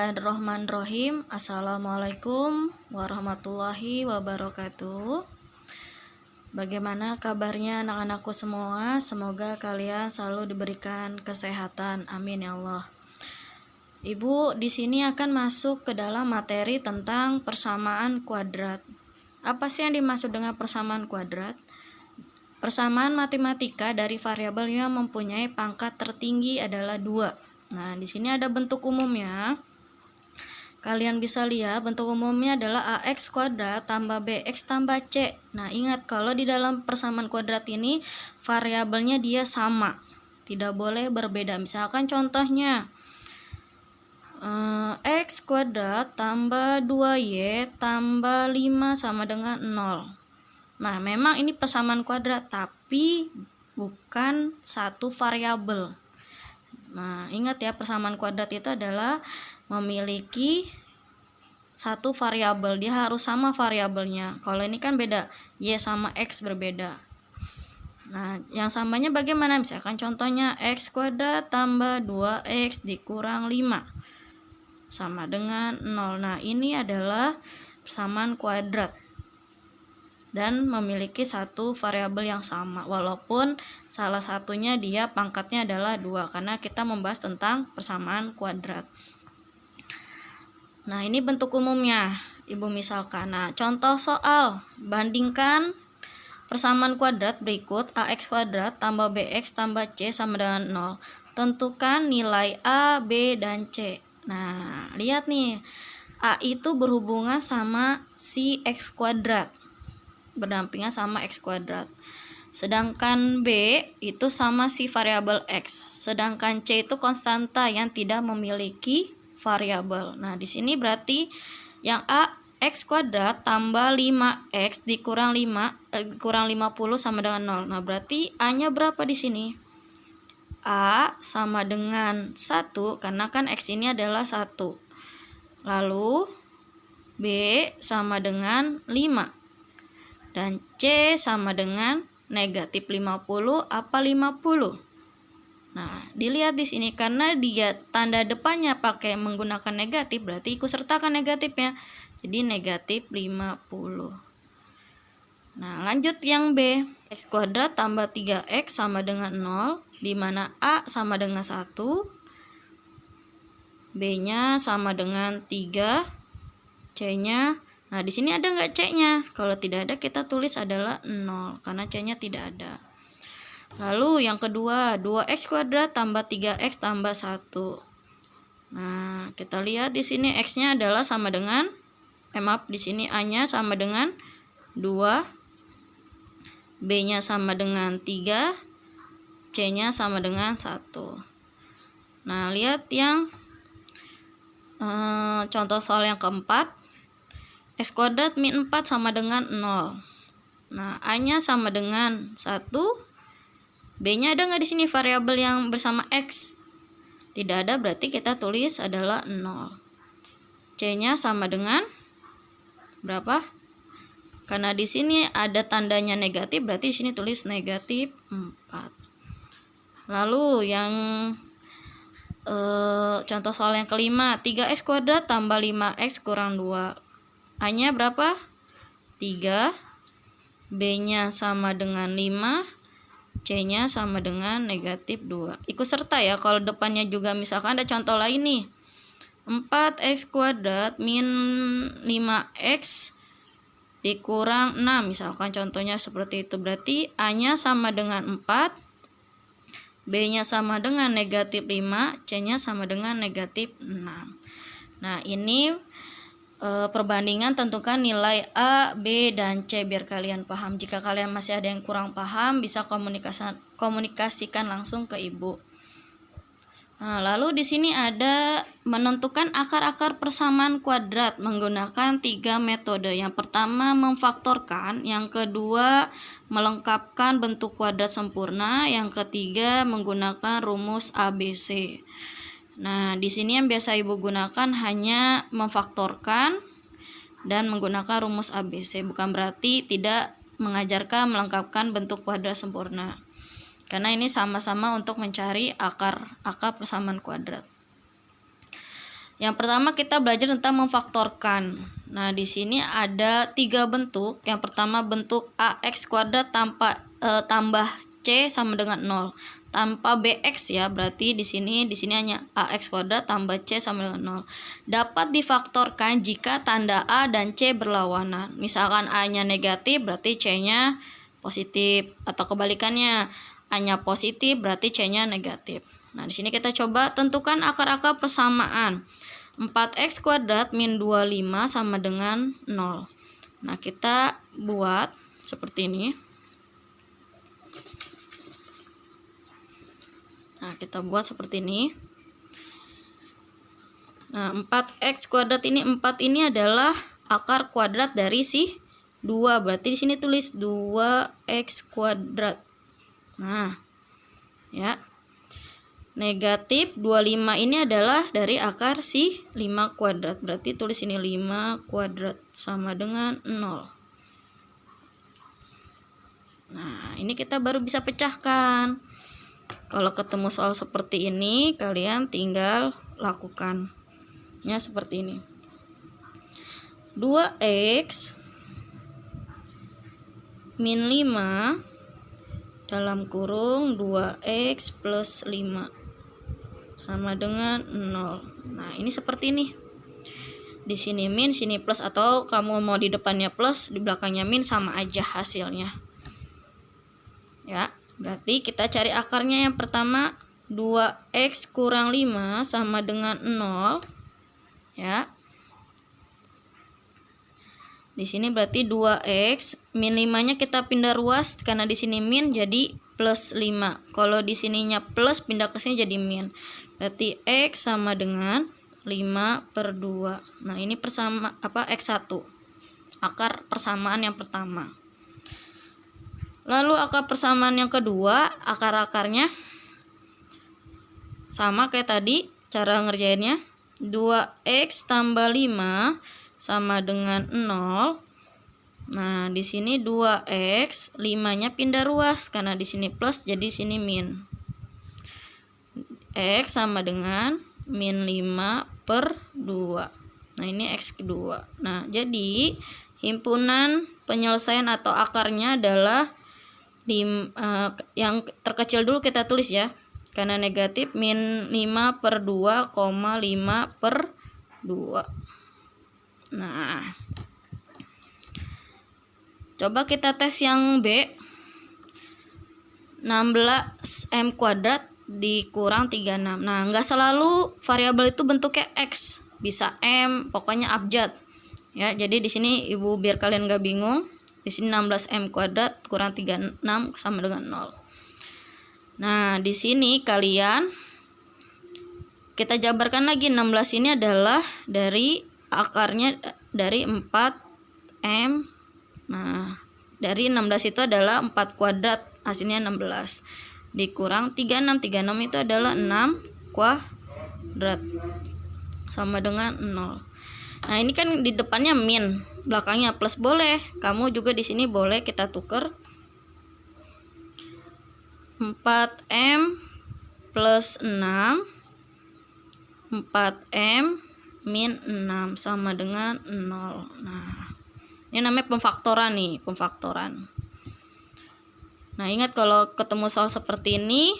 Bismillahirrahmanirrahim. Assalamualaikum warahmatullahi wabarakatuh. Bagaimana kabarnya anak-anakku semua? Semoga kalian selalu diberikan kesehatan. Amin ya Allah. Ibu di sini akan masuk ke dalam materi tentang persamaan kuadrat. Apa sih yang dimaksud dengan persamaan kuadrat? Persamaan matematika dari variabel yang mempunyai pangkat tertinggi adalah 2. Nah, di sini ada bentuk umumnya. Kalian bisa lihat bentuk umumnya adalah ax kuadrat tambah bx tambah c. Nah, ingat kalau di dalam persamaan kuadrat ini variabelnya dia sama, tidak boleh berbeda. Misalkan contohnya x kuadrat tambah 2y tambah 5 sama dengan 0. Nah, memang ini persamaan kuadrat tapi bukan satu variabel. Nah, ingat ya, persamaan kuadrat itu adalah memiliki satu variabel, dia harus sama variabelnya. Kalau ini kan beda, y sama x berbeda. Nah, yang samanya bagaimana? Misalkan contohnya x kuadrat tambah 2x dikurang 5 sama dengan 0. Nah, ini adalah persamaan kuadrat dan memiliki satu variabel yang sama, walaupun salah satunya dia pangkatnya adalah 2, karena kita membahas tentang persamaan kuadrat. Nah, ini bentuk umumnya, Ibu misalkan. Nah, contoh soal, bandingkan persamaan kuadrat berikut: ax kuadrat tambah bx tambah c sama dengan 0. Tentukan nilai a, b, dan c. Nah, lihat nih, a itu berhubungan sama si x kuadrat, berdampingan sama x kuadrat. Sedangkan b itu sama si variabel x. Sedangkan c itu konstanta yang tidak memiliki variabel. Nah, di sini berarti yang a x kuadrat tambah 5x dikurang 50 sama dengan 0. Nah, berarti a-nya berapa di sini? A sama dengan 1 karena kan x ini adalah 1. Lalu b sama dengan 5. Dan C sama dengan negatif 50 apa 50. Nah, dilihat di sini karena dia tanda depannya pakai menggunakan negatif, berarti ikut sertakan negatifnya. Jadi negatif 50. Nah, lanjut yang B. X kuadrat tambah 3x sama dengan 0, di mana A sama dengan 1, B-nya sama dengan 3, C-nya. Nah, di sini ada nggak C-nya? Kalau tidak ada, kita tulis adalah 0, karena C-nya tidak ada. Lalu yang kedua, 2x kuadrat tambah 3x tambah 1. Nah, kita lihat di sini x-nya adalah sama dengan, di sini a-nya sama dengan 2, b-nya sama dengan 3, c-nya sama dengan 1. Nah, lihat yang contoh soal yang keempat. X kuadrat min 4 sama dengan 0. Nah, a-nya sama dengan 1. B-nya ada nggak di sini variabel yang bersama x? Tidak ada, berarti kita tulis adalah 0. C-nya sama dengan berapa? Karena di sini ada tandanya negatif, berarti di sini tulis negatif 4. Lalu yang contoh soal yang kelima, 3x kuadrat tambah 5x kurang 2. A-nya berapa? 3, B-nya sama dengan 5, C-nya sama dengan negatif 2. Ikut serta ya, kalau depannya juga misalkan ada contoh lain nih. 4x kuadrat min 5x dikurang 6. Misalkan contohnya seperti itu. Berarti A-nya sama dengan 4, B-nya sama dengan negatif 5, C-nya sama dengan negatif 6. Nah, ini perbandingan, tentukan nilai A, B, dan C biar kalian paham. Jika kalian masih ada yang kurang paham, bisa komunikasikan langsung ke ibu. Nah, lalu di sini ada menentukan akar-akar persamaan kuadrat menggunakan 3 metode. Yang pertama memfaktorkan, yang kedua melengkapkan bentuk kuadrat sempurna, yang ketiga menggunakan rumus ABC. Nah, di sini yang biasa ibu gunakan hanya memfaktorkan dan menggunakan rumus ABC. Bukan berarti tidak mengajarkan melengkapkan bentuk kuadrat sempurna. Karena ini sama-sama untuk mencari akar persamaan kuadrat. Yang pertama kita belajar tentang memfaktorkan. Nah, di sini ada 3 bentuk. Yang pertama bentuk AX kuadrat tambah C sama dengan 0. Tanpa BX ya, berarti di sini hanya AX kuadrat tambah C sama dengan 0. Dapat difaktorkan jika tanda A dan C berlawanan. Misalkan A-nya negatif berarti C-nya positif, atau kebalikannya, A-nya positif berarti C-nya negatif. Nah, di sini kita coba tentukan akar-akar persamaan. 4x kuadrat min 25 sama dengan 0. Nah, kita buat seperti ini. Nah, kita buat seperti ini. Nah, 4x kuadrat ini, 4 ini adalah akar kuadrat dari si 2. Berarti di sini tulis 2x kuadrat. Nah, ya. Negatif 25 ini adalah dari akar si 5 kuadrat. Berarti tulis ini 5 kuadrat sama dengan 0. Nah, ini kita baru bisa pecahkan. Kalau ketemu soal seperti ini, kalian tinggal lakukannya seperti ini. 2x min 5 dalam kurung 2x plus 5 sama dengan 0. Nah, ini seperti ini. Di sini min, sini plus, atau kamu mau di depannya plus, di belakangnya min, sama aja hasilnya. Ya, berarti kita cari akarnya. Yang pertama 2x kurang 5 sama dengan 0. Ya. Di sini berarti 2x min 5-nya kita pindah ruas karena di sini min jadi plus 5. Kalau di sininya plus pindah ke sini jadi min. Berarti x sama dengan 5/2. Nah, ini x1. Akar persamaan yang pertama. Lalu akar persamaan yang kedua, akar-akarnya sama kayak tadi cara ngerjainnya. 2x tambah 5 sama dengan 0. Nah, di sini 2x, 5-nya pindah ruas karena di sini plus jadi sini min. X sama dengan min 5/2. Nah, ini x kedua. Nah, jadi himpunan penyelesaian atau akarnya adalah yang terkecil dulu kita tulis ya. Karena negatif min 5/2, 5/2. Nah, coba kita tes yang B. 16m kuadrat dikurang 36. Nah, nggak selalu variabel itu bentuknya x, bisa m, pokoknya abjad. Ya, jadi di sini Ibu biar kalian nggak bingung, di sini 16m kuadrat kurang 36 sama dengan 0. Nah, di sini kita jabarkan lagi. 16 ini adalah dari akarnya dari 4m. Nah, dari 16 itu adalah 4 kuadrat, hasilnya 16. Dikurang 36. 36 itu adalah 6 kuadrat sama dengan 0. Nah, ini kan di depannya min, belakangnya plus, boleh. Kamu juga di sini boleh kita tuker. 4m plus 6, 4m min 6 sama dengan 0. Nah, ini namanya pemfaktoran nih, pemfaktoran. Nah, ingat kalau ketemu soal seperti ini,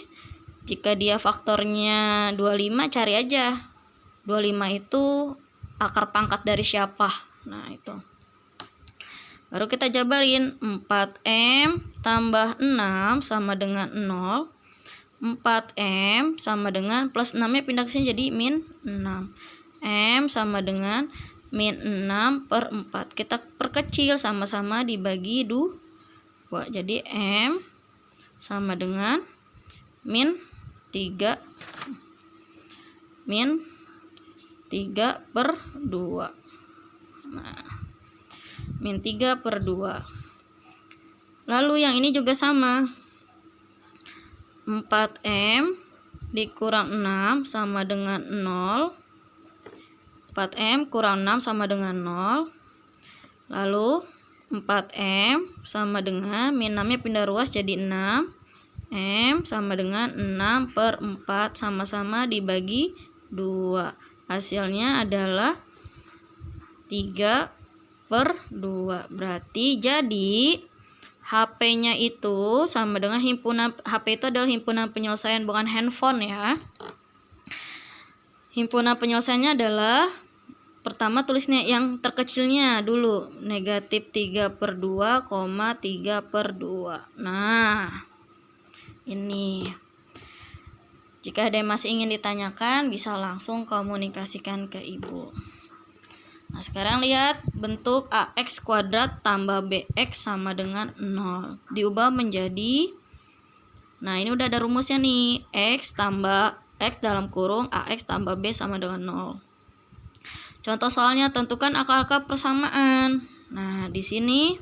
jika dia faktornya 25, cari aja 25 itu akar pangkat dari siapa. Nah, itu baru kita jabarin. 4m tambah 6 sama dengan 0. 4m sama dengan plus 6 nya pindah ke sini jadi min 6. M sama dengan min 6/4. Kita perkecil, sama-sama dibagi 2. Jadi M sama dengan min 3 3/2. Nah, min 3/2. Lalu yang ini juga sama. 4m dikurang 6 sama dengan 0. 4m kurang 6 sama dengan 0. Lalu 4m sama dengan min 6 nya pindah ruas jadi 6. M sama dengan 6/4, sama-sama dibagi 2. Hasilnya adalah 3/2. Berarti jadi HP-nya itu sama dengan himpunan, HP itu adalah himpunan penyelesaian, bukan handphone ya. Himpunan penyelesaiannya adalah, pertama tulisnya yang terkecilnya dulu, negatif 3/2, 3/2. Nah, ini. Jika ada yang masih ingin ditanyakan, bisa langsung komunikasikan ke ibu. Nah, sekarang lihat bentuk AX kuadrat tambah BX sama dengan 0. Diubah menjadi, nah ini udah ada rumusnya nih, X tambah X dalam kurung AX tambah B sama dengan 0. Contoh soalnya, tentukan akar-akar persamaan. Nah, di sini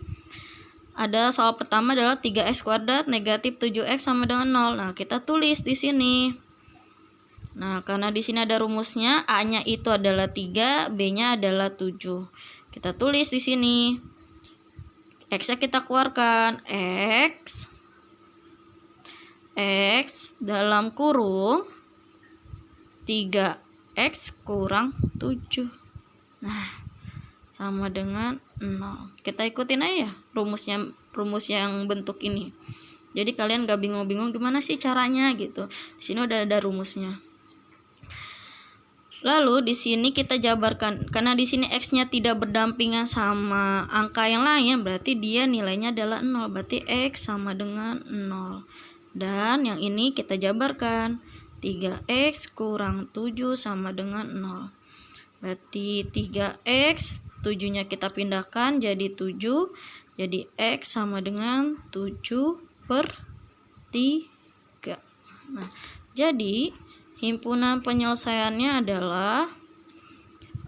ada soal pertama adalah 3X kuadrat negatif 7X sama dengan 0. Nah, kita tulis di sini. Nah, karena di sini ada rumusnya, A-nya itu adalah 3, B-nya adalah 7. Kita tulis di sini. X-nya kita keluarkan. X dalam kurung 3X kurang 7. Nah, sama dengan 0. Kita ikutin aja rumus yang bentuk ini. Jadi kalian gak bingung-bingung gimana sih caranya gitu. Di sini udah ada rumusnya. Lalu di sini kita jabarkan, karena di sini X-nya tidak berdampingan sama angka yang lain, berarti dia nilainya adalah 0. Berarti X sama dengan 0. Dan yang ini kita jabarkan, 3X kurang 7 sama dengan 0. Berarti 3X, 7-nya kita pindahkan jadi 7. Jadi X sama dengan 7/3. Nah, jadi himpunan penyelesaiannya adalah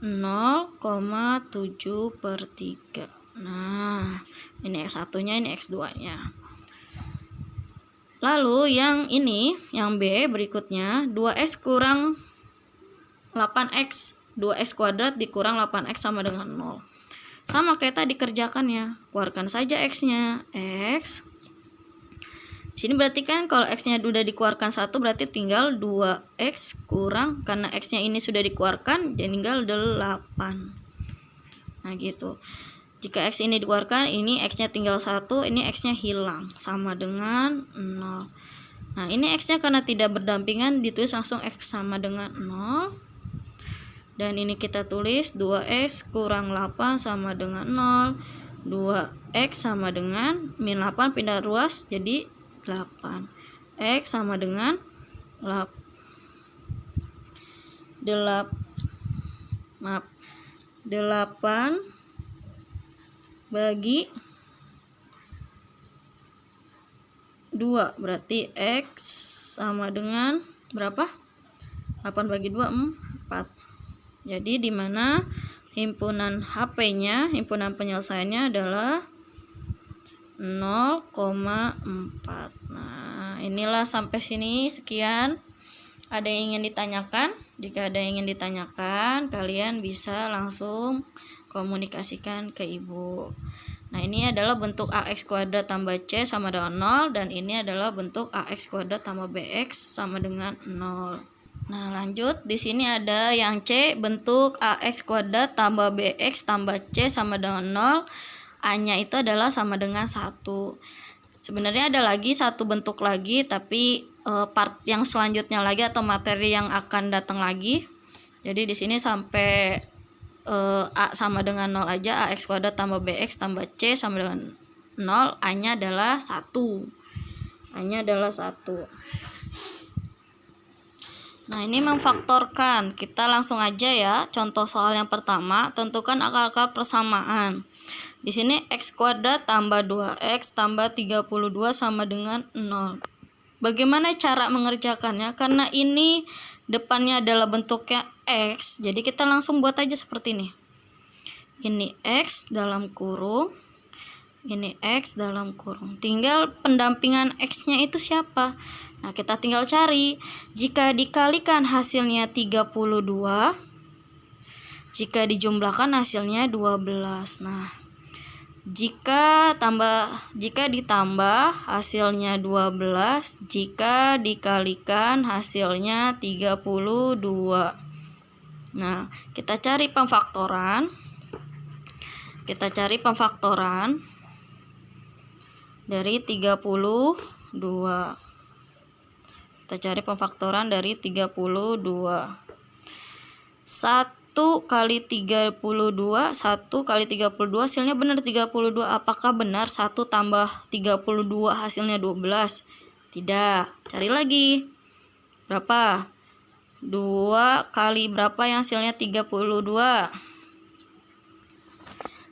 0,7/3. Nah, ini X1-nya, ini X2-nya. Lalu yang ini, yang B berikutnya, 2X kurang 8X. 2X kuadrat dikurang 8X sama dengan 0. Sama kayak tadi kerjakannya. Keluarkan saja X-nya. X. Di sini berarti kan kalau X-nya udah dikeluarkan 1, berarti tinggal 2X kurang, karena X-nya ini sudah dikeluarkan, jadi tinggal 8. Nah gitu. Jika X ini dikeluarkan, ini X-nya tinggal 1, ini X-nya hilang, sama dengan 0. Nah ini X-nya karena tidak berdampingan, ditulis langsung X sama dengan 0. Dan ini kita tulis 2X kurang 8 sama dengan 0. 2X sama dengan min 8 pindah ruas jadi 8. X sama dengan 8 bagi 2. Berarti X sama dengan berapa? 8 bagi 2, 4. Jadi dimana himpunan HP-nya, himpunan penyelesaiannya adalah 0,4. Nah, inilah sampai sini sekian. Ada yang ingin ditanyakan? Jika ada yang ingin ditanyakan, kalian bisa langsung komunikasikan ke ibu. Nah, ini adalah bentuk AX kuadrat tambah C sama dengan 0, dan ini adalah bentuk AX kuadrat tambah BX sama dengan 0. Nah, lanjut. Di sini ada yang C, bentuk AX kuadrat tambah BX tambah C sama dengan 0. A-nya itu adalah sama dengan 1. Sebenarnya ada lagi satu bentuk lagi, tapi part yang selanjutnya lagi atau materi yang akan datang lagi. Jadi di sini sampai A sama dengan 0 aja, AX kuadrat tambah BX tambah C sama dengan 0, A-nya adalah 1. A-nya adalah 1. Nah, ini memfaktorkan. Kita langsung aja ya. Contoh soal yang pertama, tentukan akar-akar persamaan. Di sini X kuadrat tambah 2X tambah 32 sama dengan 0. Bagaimana cara mengerjakannya? Karena ini depannya adalah bentuknya X, jadi kita langsung buat aja seperti ini. Ini X dalam kurung, ini X dalam kurung. Tinggal pendampingan X-nya itu siapa? Nah, kita tinggal cari. Jika dikalikan hasilnya 32, jika dijumlahkan hasilnya 12. Nah, jika ditambah hasilnya 12, jika dikalikan hasilnya 32. Nah, kita cari pemfaktoran. Dari 32. Kita cari pemfaktoran dari 32. 1 kali 32, 1 kali 32 hasilnya benar 32. Apakah benar 1 tambah 32 hasilnya 12? Tidak. Cari lagi. Berapa? 2 kali berapa yang hasilnya 32?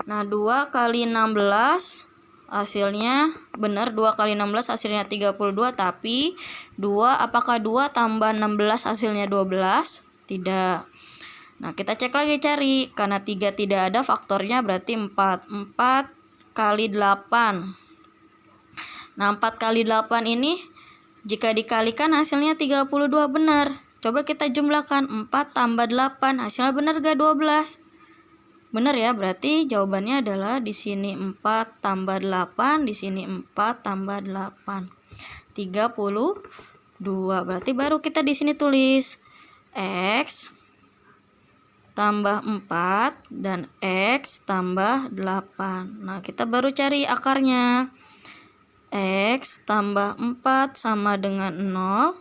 Nah, 2 kali 16 hasilnya benar, 2 kali 16 hasilnya 32, tapi 2 apakah 2 tambah 16 hasilnya 12? Tidak. Nah, kita cek lagi cari. Karena 3 tidak ada, faktornya berarti 4. 4 kali 8. Nah, 4 kali 8 ini jika dikalikan hasilnya 32 benar. Coba kita jumlahkan. 4 tambah 8 hasilnya benar gak 12? Benar ya, berarti jawabannya adalah di sini 4 tambah 8, di sini 4 tambah 8. 32. Berarti baru kita di sini tulis X tambah 4 dan X tambah 8. Nah, kita baru cari akarnya. X tambah 4 sama dengan 0.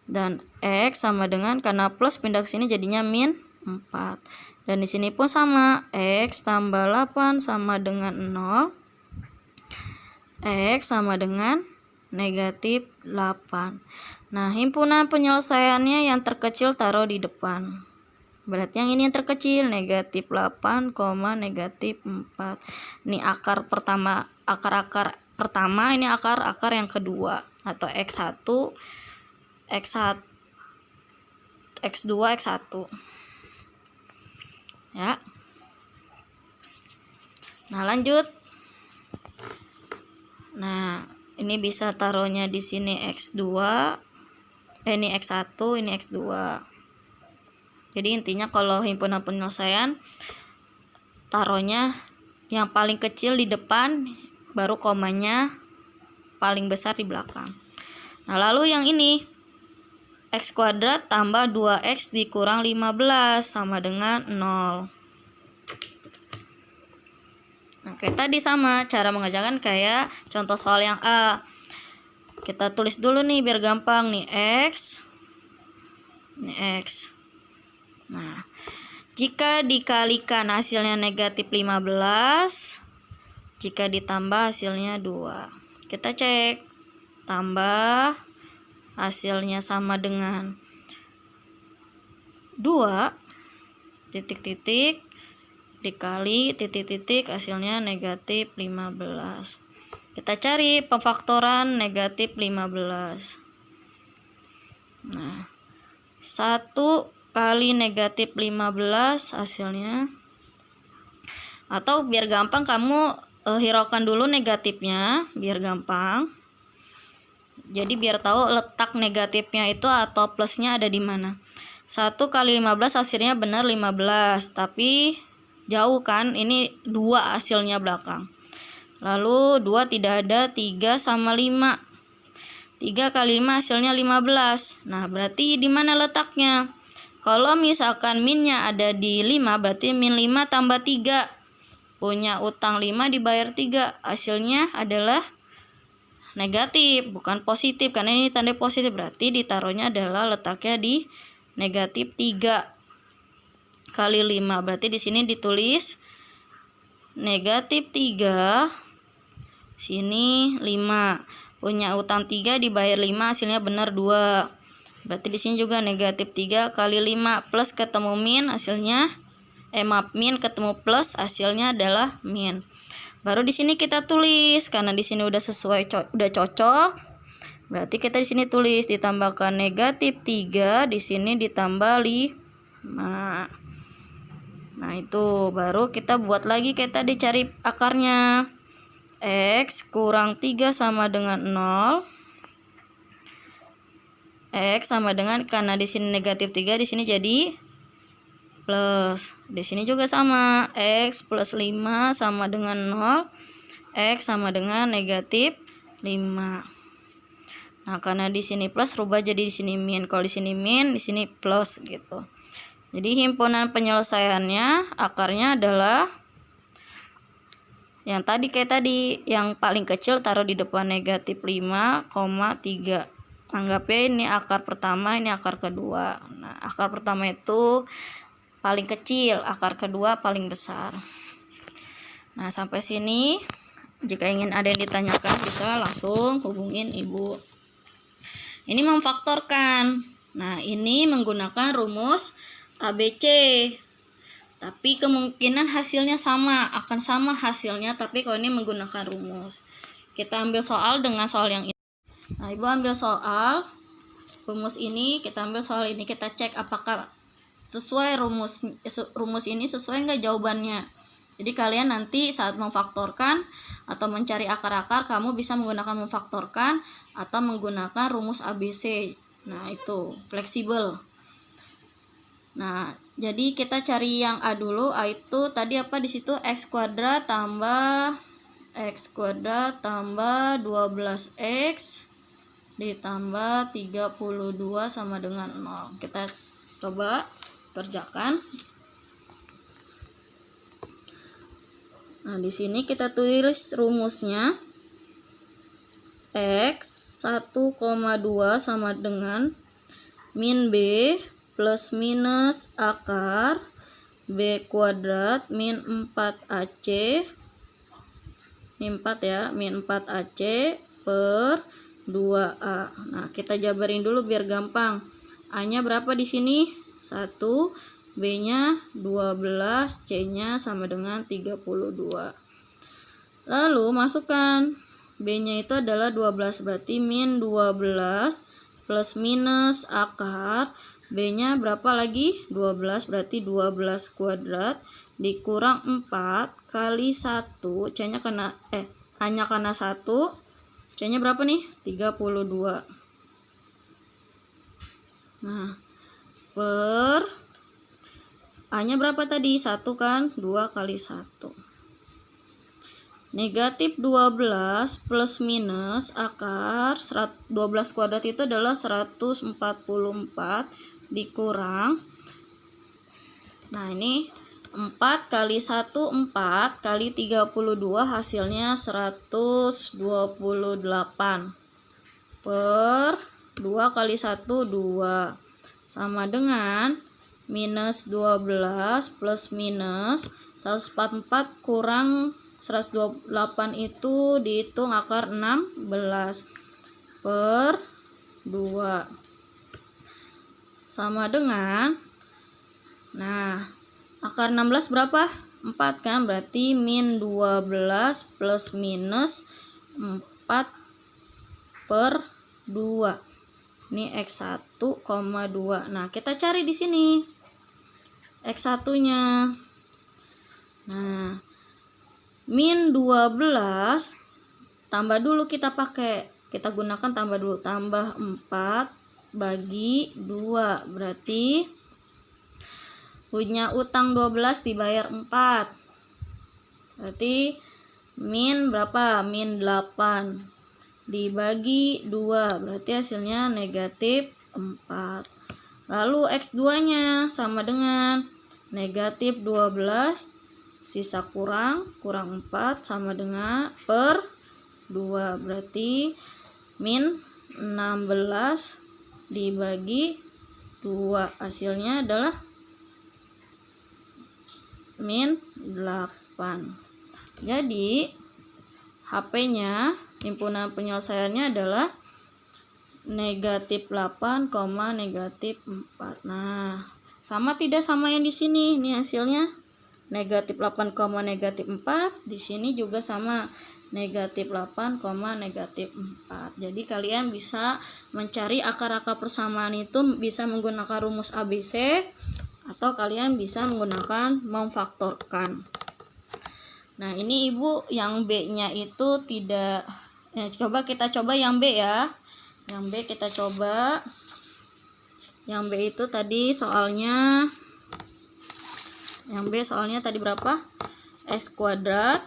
Dan X sama dengan, karena plus pindah ke sini jadinya min 4. Dan di sini pun sama, X tambah 8 sama dengan 0. X sama dengan negatif 8. Nah, himpunan penyelesaiannya yang terkecil taruh di depan. Berarti yang ini yang terkecil, negatif 8, negatif 4. Ini akar pertama, akar-akar pertama, ini akar-akar yang kedua, atau X1, X1, X2, X1. Ya. Nah, lanjut. Nah, ini bisa taruhnya di sini X2. Ini X1, ini X2. Jadi intinya kalau himpunan penyelesaian taruhnya yang paling kecil di depan, baru komanya paling besar di belakang. Nah, lalu yang ini X kuadrat tambah 2X dikurang 15 sama dengan 0. Nah, kayak tadi sama, cara mengerjakan kayak contoh soal yang A. Kita tulis dulu nih biar gampang nih, X. Ini X. Nah, jika dikalikan hasilnya negatif 15, jika ditambah hasilnya 2. Kita cek. Tambah hasilnya sama dengan 2 titik-titik dikali titik-titik hasilnya negatif 15. Kita cari pemfaktoran negatif 15. Nah, 1 kali negatif 15 hasilnya, atau biar gampang kamu hiraukan dulu negatifnya biar gampang. Jadi biar tahu letak negatifnya itu atau plusnya ada di mana. 1 kali 15 hasilnya benar 15, tapi jauh kan, ini 2 hasilnya belakang. Lalu 2 tidak ada, 3 sama 5. 3 kali 5 hasilnya 15. Nah, berarti di mana letaknya? Kalau misalkan minnya ada di 5, berarti min 5 tambah 3. Punya utang 5 dibayar 3. Hasilnya adalah negatif, bukan positif, karena ini tanda positif, berarti ditaruhnya adalah letaknya di negatif 3 kali 5. Berarti di sini ditulis negatif 3, sini 5. Punya utang 3 dibayar 5, hasilnya benar 2. Berarti di sini juga negatif 3 kali 5 plus ketemu min, hasilnya min ketemu plus, hasilnya adalah min. Baru di sini kita tulis, karena di sini udah sesuai, udah cocok. Berarti kita di sini tulis ditambahkan negatif 3, di sini ditambah 5. Nah, itu baru kita buat lagi, kita dicari akarnya. X kurang 3 sama dengan 0. X sama dengan, karena di sini negatif 3, di sini jadi plus. Di sini juga sama, X plus 5 sama dengan 0. X sama dengan negatif 5. Nah, karena di sini plus, rubah jadi di sini min. Kalau di sini min, di sini plus gitu. Jadi himpunan penyelesaiannya akarnya adalah yang tadi kayak tadi, yang paling kecil taruh di depan negatif 5,3. Anggapnya ini akar pertama, ini akar kedua. Nah, akar pertama itu paling kecil, akar kedua paling besar. Nah, sampai sini jika ingin ada yang ditanyakan bisa langsung hubungin ibu. Ini memfaktorkan. Nah, ini menggunakan rumus ABC. Tapi kemungkinan hasilnya sama, akan sama hasilnya, tapi kalau ini menggunakan rumus. Kita ambil soal dengan soal yang ini. Nah, ibu ambil soal rumus ini, kita ambil soal ini, kita cek apakah sesuai rumus ini sesuai nggak jawabannya. Jadi kalian nanti saat memfaktorkan atau mencari akar-akar, kamu bisa menggunakan memfaktorkan atau menggunakan rumus ABC. Nah, itu fleksibel. Nah, jadi kita cari yang A dulu. A itu tadi apa di situ? X kuadrat tambah 12x ditambah 32 sama dengan 0. Kita coba kerjakan. Nah, di sini kita tulis rumusnya. X 1,2 sama dengan min B plus minus akar B kuadrat min 4AC, ini 4 ya, min 4AC per 2A. Nah, kita jabarin dulu biar gampang. A-nya berapa di sini? 1, B-nya 12, C-nya sama dengan 32. Lalu masukkan B-nya itu adalah 12, berarti min 12 plus minus akar B-nya berapa lagi? 12, berarti 12 kuadrat dikurang 4 kali 1, C-nya kena A-nya karena 1, C-nya berapa nih? 32. Nah, per A-nya berapa tadi? 1 kan? 2 kali 1. Negatif 12 plus minus akar 12 kuadrat itu adalah 144 dikurang. Nah, ini 4 kali 1 4 kali 32 hasilnya 128 per 2 kali 1 2 sama dengan minus 12 plus minus 144 kurang 128 itu dihitung akar 16 per 2 sama dengan, nah, akar 16 berapa? 4 kan, berarti min 12 plus minus 4 per 2. Ini X1,2. Nah, kita cari di sini X1-nya. Nah, min 12 tambah dulu, kita gunakan tambah dulu, tambah 4 bagi 2, berarti punya utang 12 dibayar 4, berarti min berapa? Min 8 dibagi 2, berarti hasilnya negatif 4. Lalu X2 nya sama dengan negatif 12 sisa kurang 4 sama dengan per 2, berarti min 16 dibagi 2, hasilnya adalah min 8. Jadi HP-nya, himpunan penyelesaiannya adalah negatif 8, negatif 4. Nah, sama tidak sama yang di sini? Ini hasilnya negatif 8, negatif 4. Di sini juga sama, negatif 8, negatif 4. Jadi kalian bisa mencari akar-akar persamaan itu bisa menggunakan rumus ABC atau kalian bisa menggunakan memfaktorkan. Nah, ini ibu yang B-nya itu tidak, coba kita coba yang B ya. Yang B kita coba. Yang B itu tadi soalnya, yang B soalnya tadi berapa? X kuadrat.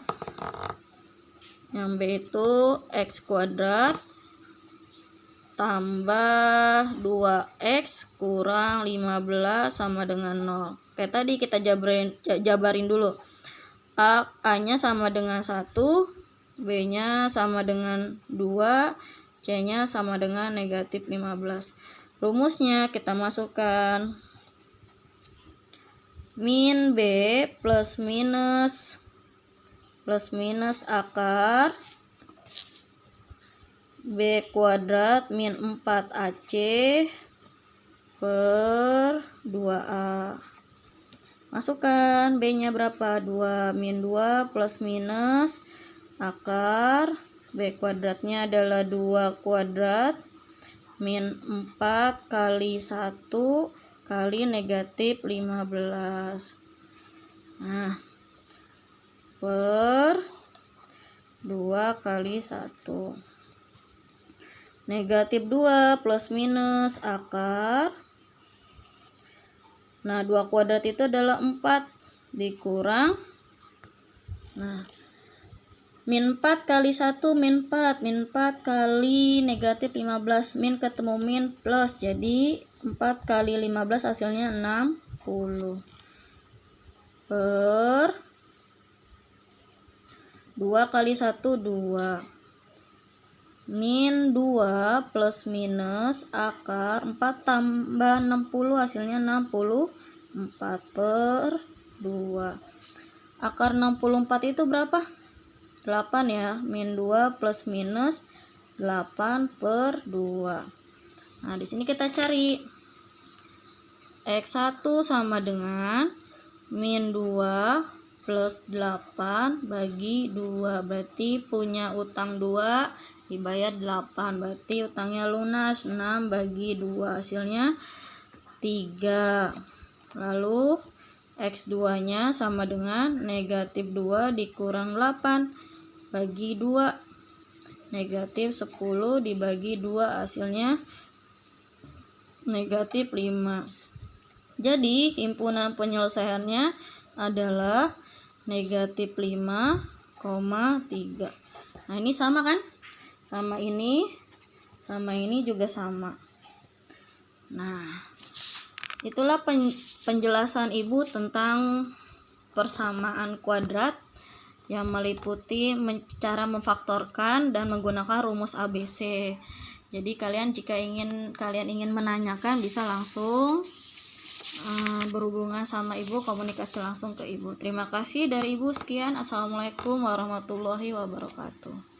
Yang B itu X kuadrat tambah 2x kurang 15 sama dengan 0. Kayak tadi kita jabarin dulu. A-nya sama dengan 1, B-nya sama dengan 2, C-nya sama dengan negatif 15. Rumusnya kita masukkan min B plus minus akar B kuadrat min 4AC per 2A. Masukkan B-nya berapa? 2 min 2 plus minus akar B kuadratnya adalah 2 kuadrat min 4 kali 1 kali negatif 15. Nah, per 2 kali 1. Negatif 2 plus minus akar. Nah, 2 kuadrat itu adalah 4 dikurang. Nah, min 4 kali 1 min 4. Min 4 kali negatif 15. Min ketemu min plus. Jadi 4 kali 15 hasilnya 60. Per 2 kali 1 2. Min 2 plus minus akar 4 tambah 60 hasilnya 64 per 2. Akar 64 itu berapa? 8 ya. Min 2 plus minus 8 per 2. Nah, di sini kita cari X1 sama dengan min 2 plus 8 bagi 2. Berarti punya utang 2 dibayar 8, berarti utangnya lunas. 6 bagi 2 hasilnya 3. Lalu X2 nya sama dengan negatif 2 dikurang 8 bagi 2, negatif 10 dibagi 2 hasilnya negatif 5. Jadi himpunan penyelesaiannya adalah negatif 5,3. Nah, ini sama kan? Sama ini juga sama. Nah, itulah penjelasan Ibu tentang persamaan kuadrat yang meliputi cara memfaktorkan dan menggunakan rumus ABC. Jadi jika kalian ingin menanyakan bisa langsung berhubungan sama Ibu, komunikasi langsung ke Ibu. Terima kasih dari Ibu. Sekian. Assalamualaikum warahmatullahi wabarakatuh.